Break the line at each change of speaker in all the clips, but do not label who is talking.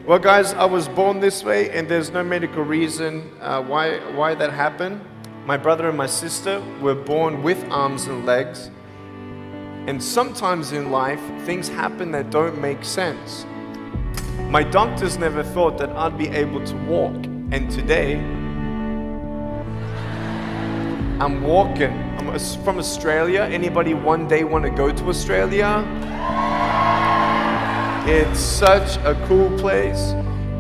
Well, guys, I was born this way, and there's no medical reason why that happened. My brother and my sister were born with arms and legs, and sometimes in life, things happen that don't make sense. My doctors never thought that I'd be able to walk, and today, I'm walking. I'm from Australia. Anybody one day want to go to Australia? It's such a cool place,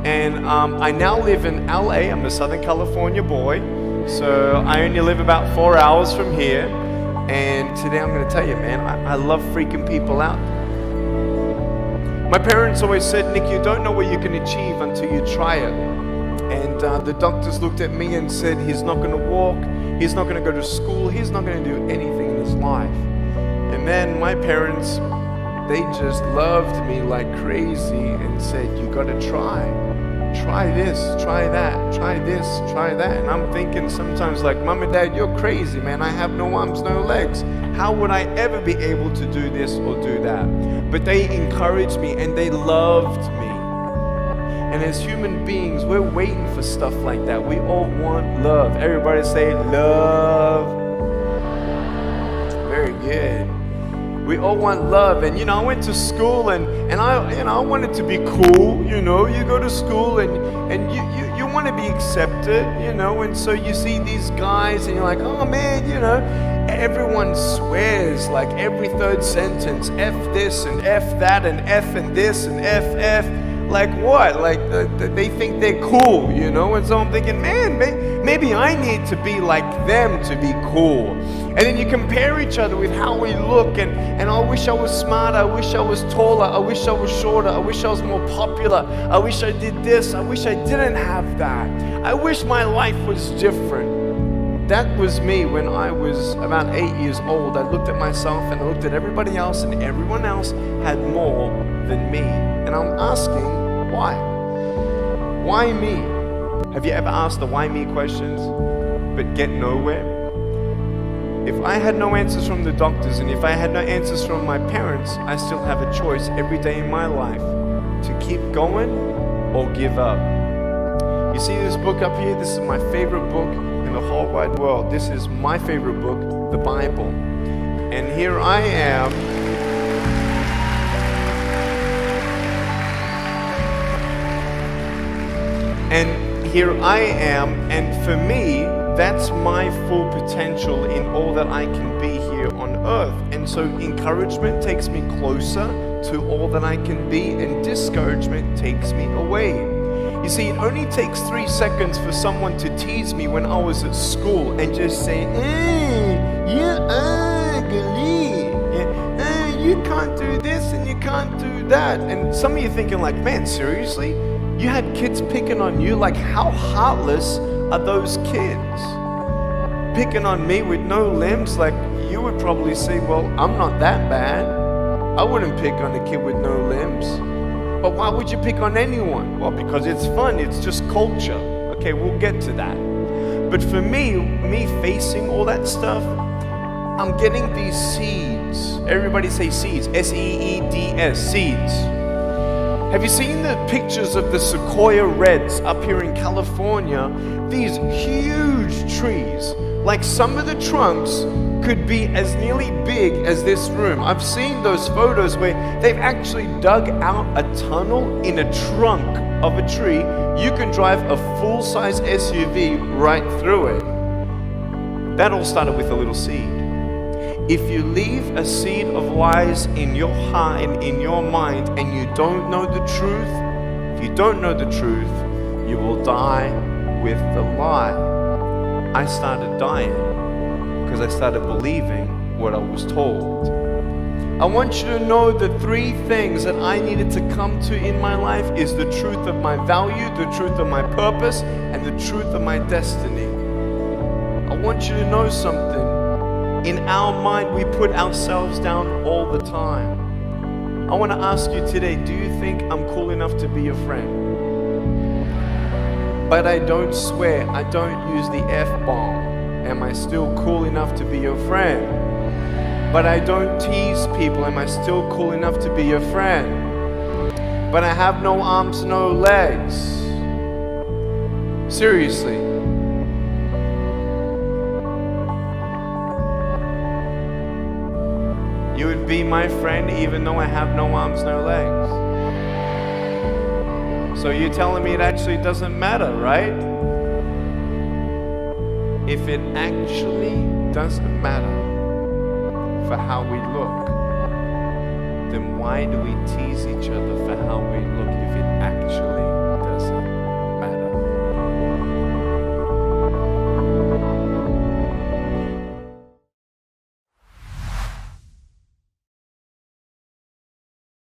and I now live in LA. I'm a Southern California boy, so I only live about 4 hours from here. And today I'm going to tell you, man, I love freaking people out. My parents always said, Nick, you don't know what you can achieve until you try it. And the doctors looked at me and said, he's not going to walk, he's not going to go to school, he's not going to do anything in his life. And then my parents, they just loved me like crazy and said, you gotta try this, try that, try this, try that. And I'm thinking sometimes like, Mom and Dad, you're crazy, man. I have no arms, no legs. How would I ever be able to do this or do that? But they encouraged me and they loved me. And as human beings, we're waiting for stuff like that. We all want love. Everybody say love. Very good. We all want love, and I went to school, and I wanted to be cool. You go to school, and you want to be accepted, and so you see these guys, and you're like, oh man, everyone swears like every third sentence, F this and F that and F and this and F. Like what? Like they think they're cool, And so I'm thinking, man, maybe I need to be like them to be cool. And then you compare each other with how we look, and I wish I was smarter, I wish I was taller, I wish I was shorter, I wish I was more popular, I wish I did this, I wish I didn't have that. I wish my life was different. That was me when I was about 8 years old. I looked at myself and I looked at everybody else, and everyone else had more than me. And I'm asking, why? Why me? Have you ever asked the why me questions but get nowhere? If I had no answers from the doctors, and if I had no answers from my parents, I still have a choice every day in my life to keep going or give up. You see this book up here? This is my favorite book in the whole wide world. This is my favorite book, the Bible. And here I am. And for me, that's my full potential in all that I can be here on earth. And so encouragement takes me closer to all that I can be, and discouragement takes me away. You see, it only takes 3 seconds for someone to tease me when I was at school and just say, you're ugly. You can't do this and you can't do that. And some of you thinking like, man, seriously? You had kids picking on you? Like, how heartless are those kids? Picking on me with no limbs? Like, you would probably say, well, I'm not that bad. I wouldn't pick on a kid with no limbs. But why would you pick on anyone? Well, because it's fun, it's just culture. Okay, we'll get to that. But for me facing all that stuff, I'm getting these seeds. Everybody say seeds. S-E-E-D-S, seeds. Have you seen the pictures of the sequoia reds up here in California? These huge trees, like some of the trunks could be as nearly big as this room. I've seen those photos where they've actually dug out a tunnel in a trunk of a tree. You can drive a full-size SUV right through it. That all started with a little seed. If you leave a seed of lies in your heart and in your mind, and you don't know the truth, if you don't know the truth, you will die with the lie. I started dying because I started believing what I was told. I want you to know the 3 things that I needed to come to in my life is the truth of my value, the truth of my purpose, and the truth of my destiny. I want you to know something. In our mind, we put ourselves down all the time. I want to ask you today, do you think I'm cool enough to be your friend? But I don't swear, I don't use the F-bomb. Am I still cool enough to be your friend? But I don't tease people. Am I still cool enough to be your friend? but I have no arms, no legs. Seriously. You would be my friend even though I have no arms, no legs. So you're telling me it actually doesn't matter, right? If it actually doesn't matter for how we look, then why do we tease each other for how we look if it actually